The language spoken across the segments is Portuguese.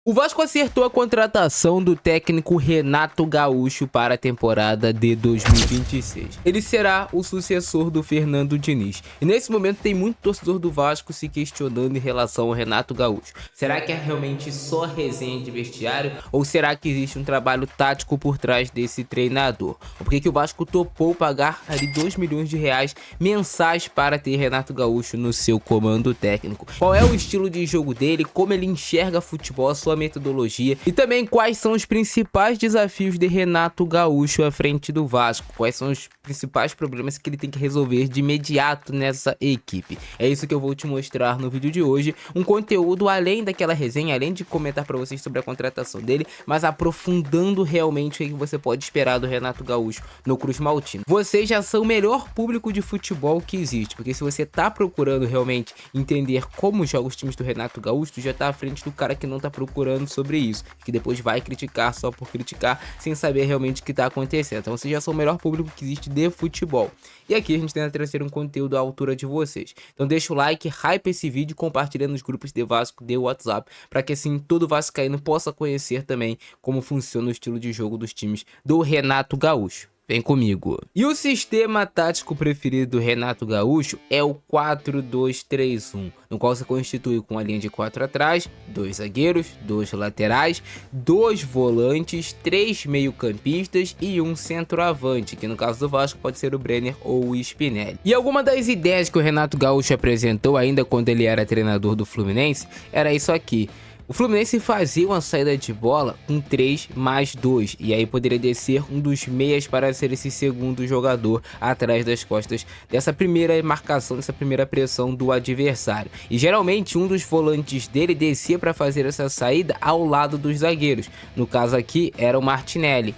O Vasco acertou a contratação do técnico Renato Gaúcho para a temporada de 2026. Ele será o sucessor do Fernando Diniz. E nesse momento tem muito torcedor do Vasco se questionando em relação ao Renato Gaúcho. Será que é realmente só resenha de vestiário? Ou será que existe um trabalho tático por trás desse treinador? Por que o Vasco topou pagar ali 2 milhões de reais mensais para ter Renato Gaúcho no seu comando técnico? Qual é o estilo de jogo dele? Como ele enxerga futebol? A sua metodologia e também quais são os principais desafios de Renato Gaúcho à frente do Vasco, quais são os principais problemas que ele tem que resolver de imediato nessa equipe. É isso que eu vou te mostrar no vídeo de hoje, um conteúdo além daquela resenha, além de comentar para vocês sobre a contratação dele, mas aprofundando realmente o que você pode esperar do Renato Gaúcho no Cruz Maltino. Vocês já são o melhor público de futebol que existe, porque se você tá procurando realmente entender como jogam os times do Renato Gaúcho, tu já tá à frente do cara que não tá procurando sobre isso, que depois vai criticar só por criticar, sem saber realmente o que tá acontecendo. Então vocês já são o melhor público que existe de futebol. E aqui a gente tenta trazer um conteúdo à altura de vocês. Então deixa o like, hype esse vídeo, compartilha nos grupos de Vasco de WhatsApp, para que assim todo vascaíno possa conhecer também como funciona o estilo de jogo dos times do Renato Gaúcho. Vem comigo. E o sistema tático preferido do Renato Gaúcho é o 4-2-3-1, no qual se constitui com a linha de 4 atrás, 2 zagueiros, 2 laterais, 2 volantes, 3 meio-campistas e um centroavante, que no caso do Vasco pode ser o Brenner ou o Spinelli. E alguma das ideias que o Renato Gaúcho apresentou ainda quando ele era treinador do Fluminense era isso aqui. O Fluminense fazia uma saída de bola com 3 mais 2, e aí poderia descer um dos meias para ser esse segundo jogador atrás das costas dessa primeira marcação, dessa primeira pressão do adversário. E geralmente um dos volantes dele descia para fazer essa saída ao lado dos zagueiros. No caso aqui era o Martinelli.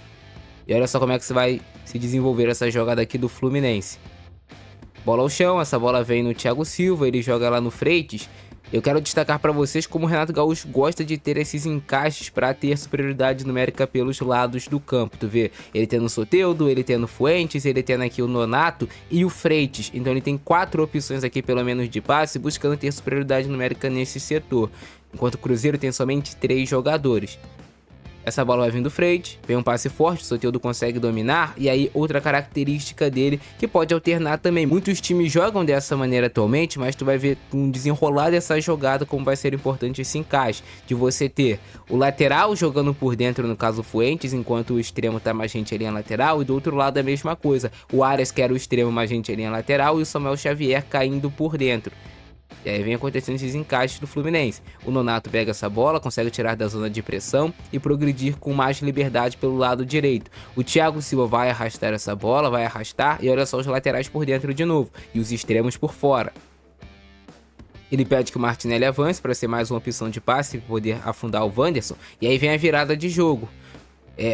E olha só como é que você vai se desenvolver essa jogada aqui do Fluminense. Bola ao chão, essa bola vem no Thiago Silva, ele joga lá no Freitas. Eu quero destacar para vocês como o Renato Gaúcho gosta de ter esses encaixes para ter superioridade numérica pelos lados do campo. Tu vê, ele tendo o Soteldo, ele tendo o Fuentes, ele tendo aqui o Nonato e o Freitas. Então ele tem 4 opções aqui pelo menos de passe, buscando ter superioridade numérica nesse setor. Enquanto o Cruzeiro tem somente 3 jogadores. Essa bola vai vindo do Freitas, vem um passe forte, o Soteldo consegue dominar, e aí outra característica dele que pode alternar também. Muitos times jogam dessa maneira atualmente, mas tu vai ver um desenrolar dessa jogada como vai ser importante esse encaixe, de você ter o lateral jogando por dentro, no caso o Fuentes, enquanto o extremo tá mais gente em linha lateral, e do outro lado a mesma coisa, o Arias que era o extremo mais gente em linha lateral e o Samuel Xavier caindo por dentro. E aí vem acontecendo esses encaixes do Fluminense. O Nonato pega essa bola, consegue tirar da zona de pressão e progredir com mais liberdade pelo lado direito. O Thiago Silva vai arrastar essa bola, vai arrastar, e olha só os laterais por dentro de novo, e os extremos por fora. Ele pede que o Martinelli avance para ser mais uma opção de passe, poder afundar o Wanderson, e aí vem a virada de jogo.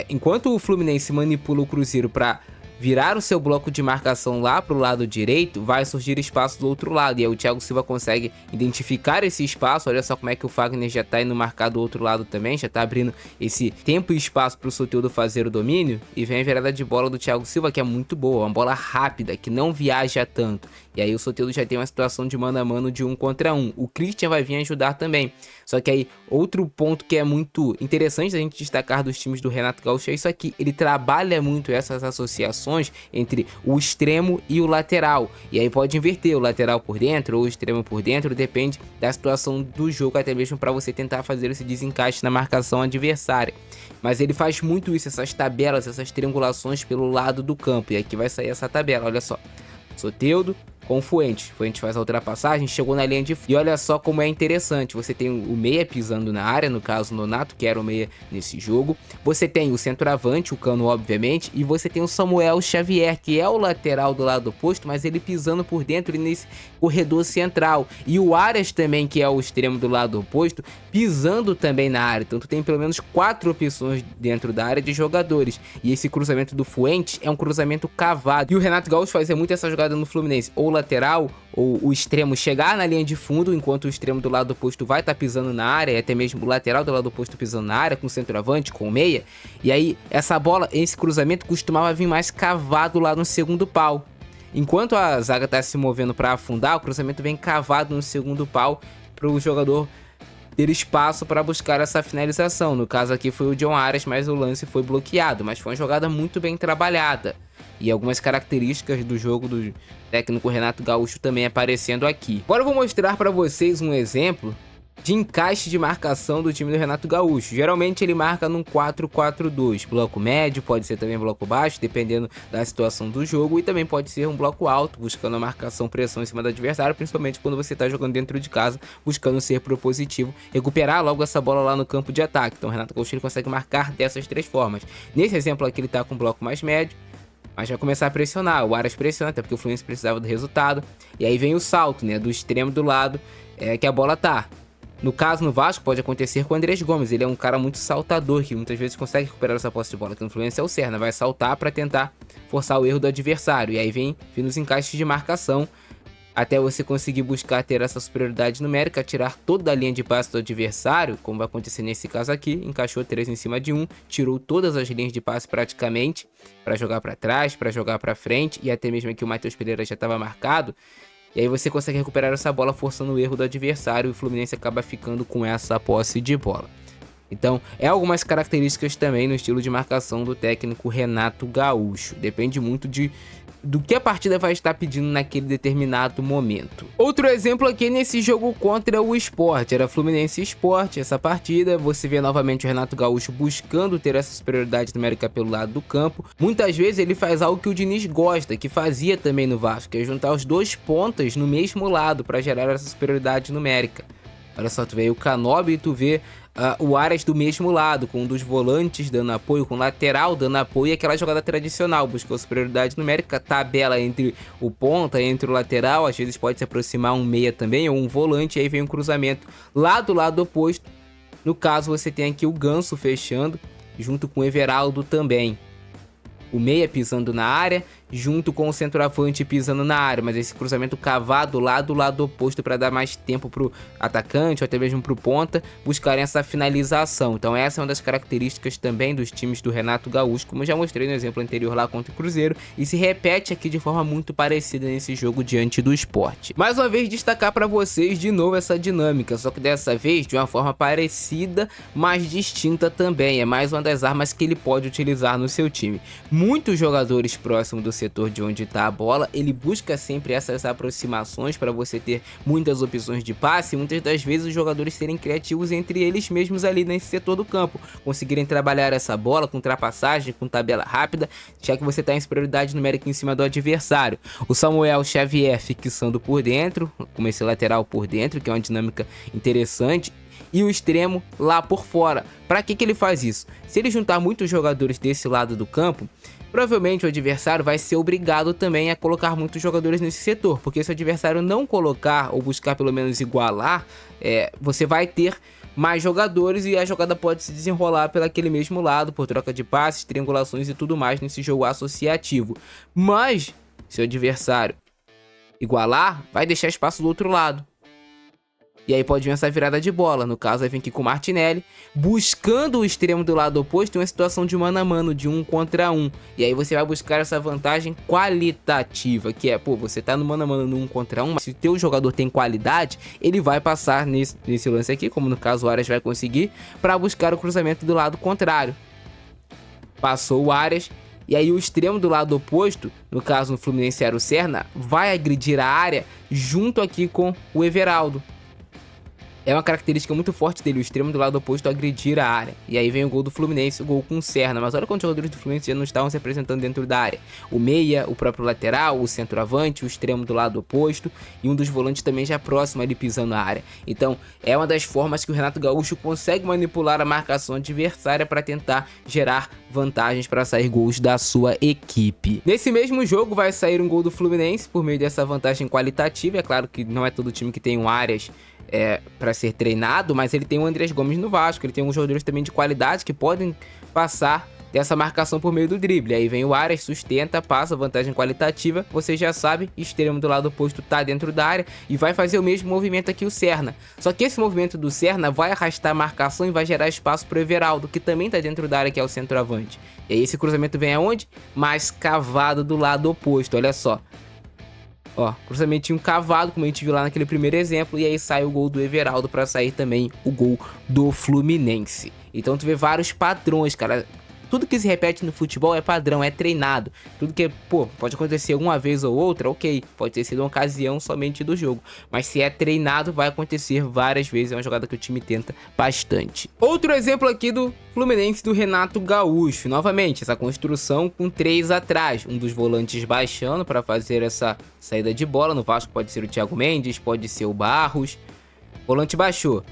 Enquanto o Fluminense manipula o Cruzeiro para virar o seu bloco de marcação lá pro lado direito, vai surgir espaço do outro lado. E aí o Thiago Silva consegue identificar esse espaço. Olha só como é que o Fagner já tá indo marcar do outro lado também. Já tá abrindo esse tempo e espaço pro Soteldo fazer o domínio. E vem a virada de bola do Thiago Silva, que é muito boa. Uma bola rápida, que não viaja tanto. E aí o Soteldo já tem uma situação de mano a mano de 1 contra 1. O Christian vai vir ajudar também. Só que aí outro ponto que é muito interessante a gente destacar dos times do Renato Gaúcho é isso aqui. Ele trabalha muito essas associações entre o extremo e o lateral, e aí pode inverter o lateral por dentro ou o extremo por dentro, depende da situação do jogo, até mesmo para você tentar fazer esse desencaixe na marcação adversária. Mas ele faz muito isso, essas tabelas, essas triangulações pelo lado do campo, e aqui vai sair essa tabela, olha só. Soteldo com o Fuentes. Fuentes faz a ultrapassagem, chegou na linha de fundo. E olha só como é interessante. Você tem o meia pisando na área, no caso o Nonato, que era o meia nesse jogo. Você tem o centroavante, o Cano, obviamente. E você tem o Samuel Xavier, que é o lateral do lado oposto, mas ele pisando por dentro nesse corredor central. E o Arias também, que é o extremo do lado oposto, pisando também na área. Então tu tem pelo menos 4 opções dentro da área de jogadores. E esse cruzamento do Fuentes é um cruzamento cavado. E o Renato Gaúcho fazia muito essa jogada no Fluminense. Ou lateral ou o extremo chegar na linha de fundo, enquanto o extremo do lado oposto vai estar pisando na área, e até mesmo o lateral do lado oposto pisando na área, com o centroavante, com o meia. E aí essa bola, esse cruzamento costumava vir mais cavado lá no segundo pau. Enquanto a zaga está se movendo para afundar, o cruzamento vem cavado no segundo pau para o jogador ter espaço para buscar essa finalização. No caso aqui foi o John Arias, mas o lance foi bloqueado, mas foi uma jogada muito bem trabalhada. E algumas características do jogo do técnico Renato Gaúcho também aparecendo aqui. Agora eu vou mostrar para vocês um exemplo de encaixe de marcação do time do Renato Gaúcho. Geralmente ele marca num 4-4-2, bloco médio, pode ser também bloco baixo, dependendo da situação do jogo, e também pode ser um bloco alto, buscando a marcação, pressão em cima do adversário, principalmente quando você está jogando dentro de casa, buscando ser propositivo, recuperar logo essa bola lá no campo de ataque. Então o Renato Gaúcho ele consegue marcar dessas três formas. Nesse exemplo aqui ele está com um bloco mais médio, mas vai começar a pressionar, o Arias pressiona, até porque o Fluminense precisava do resultado, e aí vem o salto, né, do extremo do lado que a bola tá. No caso, no Vasco, pode acontecer com o Andrés Gomes. Ele é um cara muito saltador, que muitas vezes consegue recuperar essa posse de bola. Aqui no Fluminense é o Serna, vai saltar para tentar forçar o erro do adversário. E aí vem os encaixes de marcação, até você conseguir buscar ter essa superioridade numérica, tirar toda a linha de passe do adversário, como vai acontecer nesse caso aqui. Encaixou 3 em cima de 1, tirou todas as linhas de passe praticamente, para jogar para trás, para jogar para frente, e até mesmo aqui o Matheus Pereira já estava marcado. E aí você consegue recuperar essa bola forçando o erro do adversário e o Fluminense acaba ficando com essa posse de bola. Então, algumas características também no estilo de marcação do técnico Renato Gaúcho. Depende muito do que a partida vai estar pedindo naquele determinado momento. Outro exemplo aqui nesse jogo contra o Sport. Era Fluminense e Sport essa partida. Você vê novamente o Renato Gaúcho buscando ter essa superioridade numérica pelo lado do campo. Muitas vezes ele faz algo que o Diniz gosta, que fazia também no Vasco, que é juntar os dois pontas no mesmo lado para gerar essa superioridade numérica. Olha só, tu vê aí o Canóbio e tu vê o Arias do mesmo lado, com um dos volantes dando apoio, com o lateral dando apoio, e aquela jogada tradicional, buscou superioridade numérica, tabela entre o ponta, entre o lateral, às vezes pode se aproximar um meia também, ou um volante, e aí vem um cruzamento lá do lado oposto. No caso você tem aqui o Ganso fechando, junto com o Everaldo também. O meia pisando na área, junto com o centroavante pisando na área, mas esse cruzamento cavado lá do lado oposto para dar mais tempo pro atacante ou até mesmo pro ponta buscarem essa finalização. Então essa é uma das características também dos times do Renato Gaúcho, como eu já mostrei no exemplo anterior lá contra o Cruzeiro, e se repete aqui de forma muito parecida nesse jogo diante do Sport. Mais uma vez destacar para vocês de novo essa dinâmica, só que dessa vez de uma forma parecida, mas distinta também. É mais uma das armas que ele pode utilizar no seu time. Muitos jogadores próximos do setor de onde está a bola, ele busca sempre essas aproximações para você ter muitas opções de passe, e muitas das vezes os jogadores serem criativos entre eles mesmos ali nesse setor do campo, conseguirem trabalhar essa bola com ultrapassagem, com tabela rápida, já que você está em superioridade numérica em cima do adversário. O Samuel Xavier fixando por dentro, com esse lateral por dentro, que é uma dinâmica interessante, e o extremo lá por fora. Para que ele faz isso? Se ele juntar muitos jogadores desse lado do campo, provavelmente o adversário vai ser obrigado também a colocar muitos jogadores nesse setor, porque se o adversário não colocar ou buscar pelo menos igualar, você vai ter mais jogadores e a jogada pode se desenrolar pelo aquele mesmo lado, por troca de passes, triangulações e tudo mais nesse jogo associativo. Mas se o adversário igualar, vai deixar espaço do outro lado. E aí pode vir essa virada de bola. No caso, aí vem aqui com o Martinelli, buscando o extremo do lado oposto em uma situação de mano a mano, de 1 contra 1. E aí você vai buscar essa vantagem qualitativa, que é, você tá no mano a mano no 1 contra 1, mas se o teu jogador tem qualidade, ele vai passar nesse lance aqui, como no caso o Arias vai conseguir, para buscar o cruzamento do lado contrário. Passou o Arias, e aí o extremo do lado oposto, no caso no Fluminense era o Serna, vai agredir a área junto aqui com o Everaldo. É uma característica muito forte dele, o extremo do lado oposto agredir a área. E aí vem o gol do Fluminense, o gol com o Serna. Mas olha quantos jogadores do Fluminense já não estavam se apresentando dentro da área. O meia, o próprio lateral, o centroavante, o extremo do lado oposto e um dos volantes também já próximo ali pisando na área. Então é uma das formas que o Renato Gaúcho consegue manipular a marcação adversária para tentar gerar vantagens para sair gols da sua equipe. Nesse mesmo jogo vai sair um gol do Fluminense por meio dessa vantagem qualitativa. É claro que não é todo time que tem um Arias para ser treinado, mas ele tem o Andrés Gomes no Vasco, ele tem alguns jogadores também de qualidade que podem passar dessa marcação por meio do drible. Aí vem o Arias, sustenta, passa, vantagem qualitativa, você já sabe, extremo do lado oposto tá dentro da área e vai fazer o mesmo movimento aqui o Serna. Só que esse movimento do Serna vai arrastar a marcação e vai gerar espaço pro Everaldo, que também tá dentro da área, que é o centroavante. E aí esse cruzamento vem aonde? Mais cavado do lado oposto, olha só. Ó, cruzamentinho cavado, como a gente viu lá naquele primeiro exemplo, e aí sai o gol do Everaldo para sair também o gol do Fluminense. Então tu vê vários padrões, cara. Tudo que se repete no futebol é padrão, é treinado. Tudo que, pô, pode acontecer uma vez ou outra, ok. Pode ter sido uma ocasião somente do jogo. Mas se é treinado, vai acontecer várias vezes. É uma jogada que o time tenta bastante. Outro exemplo aqui do Fluminense do Renato Gaúcho. Novamente, essa construção com 3 atrás. Um dos volantes baixando para fazer essa saída de bola. No Vasco pode ser o Thiago Mendes, pode ser o Barros. Volante baixou.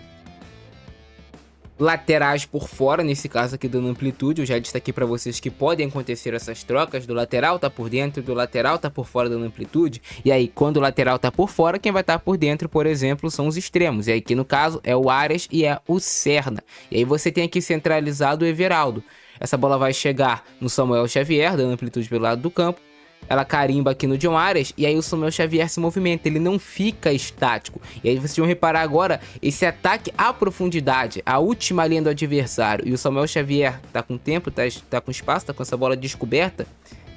Laterais por fora, nesse caso aqui dando amplitude, eu já destaquei para vocês que podem acontecer essas trocas, do lateral tá por dentro, do lateral tá por fora dando amplitude, e aí quando o lateral tá por fora, quem vai estar por dentro, por exemplo, são os extremos, e aí aqui no caso é o Arias e é o Serna, e aí você tem aqui centralizado o Everaldo, essa bola vai chegar no Samuel Xavier, dando amplitude pelo lado do campo, ela carimba aqui no John Arias e aí o Samuel Xavier se movimenta, ele não fica estático. E aí vocês vão reparar agora esse ataque à profundidade, a última linha do adversário. E o Samuel Xavier tá com tempo, tá com espaço, tá com essa bola descoberta.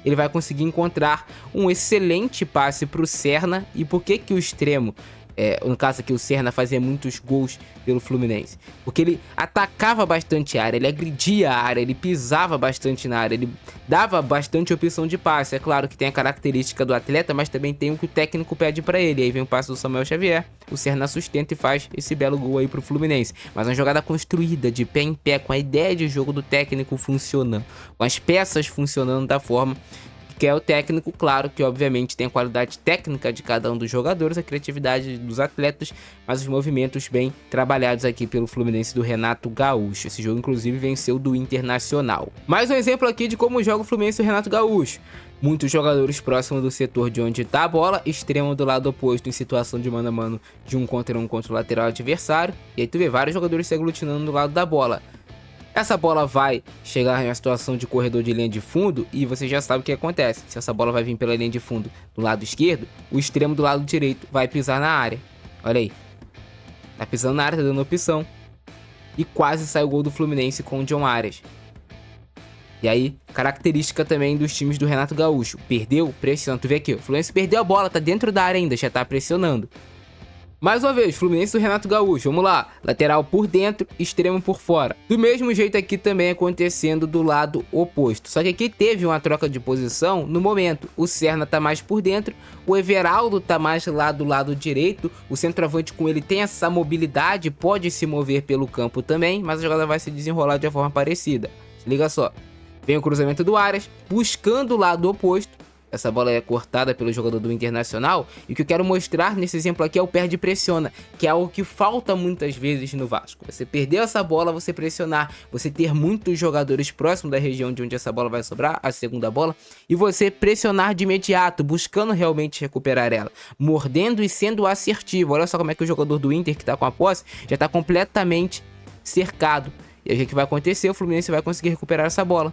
Ele vai conseguir encontrar um excelente passe para o Serna. E por que que o extremo... no caso aqui o Serna fazia muitos gols pelo Fluminense, porque ele atacava bastante a área, ele agredia a área, ele pisava bastante na área, ele dava bastante opção de passe. É claro que tem a característica do atleta, mas também tem o que o técnico pede para ele. Aí vem o passe do Samuel Xavier, o Serna sustenta e faz esse belo gol aí pro Fluminense. Mas uma jogada construída, de pé em pé, com a ideia de jogo do técnico funcionando, com as peças funcionando da forma que é o técnico. Claro que obviamente tem a qualidade técnica de cada um dos jogadores, a criatividade dos atletas, mas os movimentos bem trabalhados aqui pelo Fluminense do Renato Gaúcho. Esse jogo inclusive venceu do Internacional. Mais um exemplo aqui de como joga o Fluminense do Renato Gaúcho. Muitos jogadores próximos do setor de onde está a bola, extremo do lado oposto em situação de mano a mano de um contra o lateral adversário, e aí tu vê vários jogadores se aglutinando do lado da bola. Essa bola vai chegar em uma situação de corredor de linha de fundo e você já sabe o que acontece. Se essa bola vai vir pela linha de fundo do lado esquerdo, o extremo do lado direito vai pisar na área. Olha aí. Tá pisando na área, tá dando opção. E quase sai o gol do Fluminense com o John Arias. E aí, característica também dos times do Renato Gaúcho. Perdeu, pressiona. Tu vê aqui, o Fluminense perdeu a bola, tá dentro da área ainda, já tá pressionando. Mais uma vez, Fluminense do Renato Gaúcho, vamos lá, lateral por dentro, extremo por fora. Do mesmo jeito aqui também acontecendo do lado oposto, só que aqui teve uma troca de posição no momento. O Serna tá mais por dentro, o Everaldo tá mais lá do lado direito, o centroavante com ele tem essa mobilidade, pode se mover pelo campo também, mas a jogada vai se desenrolar de uma forma parecida. Se liga só, vem o cruzamento do Arias, buscando o lado oposto. Essa bola é cortada pelo jogador do Internacional. E o que eu quero mostrar nesse exemplo aqui é o perde e pressiona, que é algo que falta muitas vezes no Vasco. Você perdeu essa bola, você pressionar, você ter muitos jogadores próximos da região de onde essa bola vai sobrar, a segunda bola, e você pressionar de imediato, buscando realmente recuperar ela, mordendo e sendo assertivo. Olha só como é que o jogador do Inter que tá com a posse já tá completamente cercado. E aí o que vai acontecer? O Fluminense vai conseguir recuperar essa bola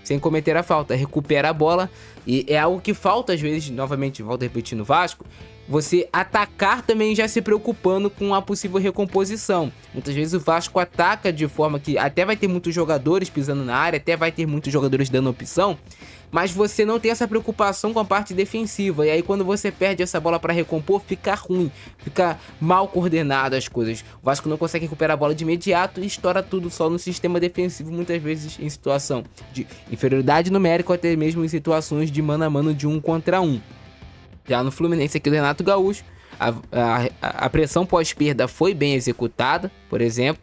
sem cometer a falta, recupera a bola, e é algo que falta às vezes, novamente, volto a repetir no Vasco, você atacar também já se preocupando com a possível recomposição. Muitas vezes o Vasco ataca de forma que até vai ter muitos jogadores pisando na área, até vai ter muitos jogadores dando opção, mas você não tem essa preocupação com a parte defensiva, e aí quando você perde essa bola para recompor, fica ruim, fica mal coordenado as coisas. O Vasco não consegue recuperar a bola de imediato e estoura tudo só no sistema defensivo, muitas vezes em situação de inferioridade numérica ou até mesmo em situações de mano a mano de 1 contra 1. Já no Fluminense aqui do Renato Gaúcho, a pressão pós-perda foi bem executada, por exemplo,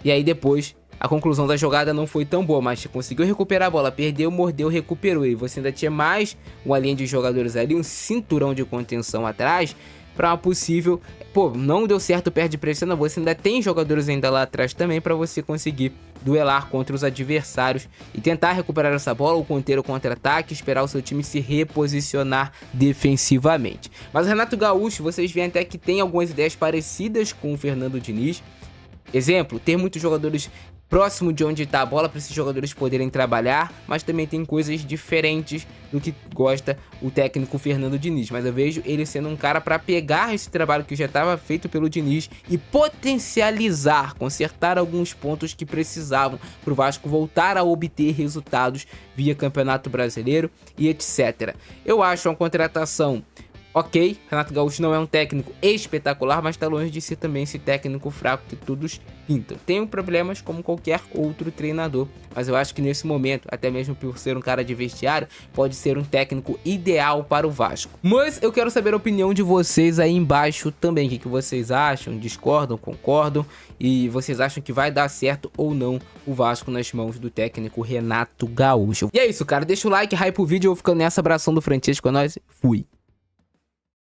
e aí depois a conclusão da jogada não foi tão boa, mas conseguiu recuperar a bola, perdeu, mordeu, recuperou. E você ainda tinha mais uma linha de jogadores ali, um cinturão de contenção atrás, para uma possível... Pô, não deu certo, perde pressão, você ainda tem jogadores ainda lá atrás também para você conseguir duelar contra os adversários e tentar recuperar essa bola ou conter o contra-ataque, esperar o seu time se reposicionar defensivamente. Mas o Renato Gaúcho, vocês veem até que tem algumas ideias parecidas com o Fernando Diniz. Exemplo, ter muitos jogadores próximo de onde tá a bola para esses jogadores poderem trabalhar, mas também tem coisas diferentes do que gosta o técnico Fernando Diniz. Mas eu vejo ele sendo um cara para pegar esse trabalho que já estava feito pelo Diniz e potencializar, consertar alguns pontos que precisavam para o Vasco voltar a obter resultados via Campeonato Brasileiro e etc. Eu acho uma contratação ok. Renato Gaúcho não é um técnico espetacular, mas tá longe de ser também esse técnico fraco que todos pintam. Tenho problemas como qualquer outro treinador, mas eu acho que nesse momento, até mesmo por ser um cara de vestiário, pode ser um técnico ideal para o Vasco. Mas eu quero saber a opinião de vocês aí embaixo também. O que vocês acham? Discordam? Concordam? E vocês acham que vai dar certo ou não o Vasco nas mãos do técnico Renato Gaúcho? E é isso, cara. Deixa o like, hype o vídeo. Eu vou ficando nessa. Abração do Francesco. É nóis. Fui.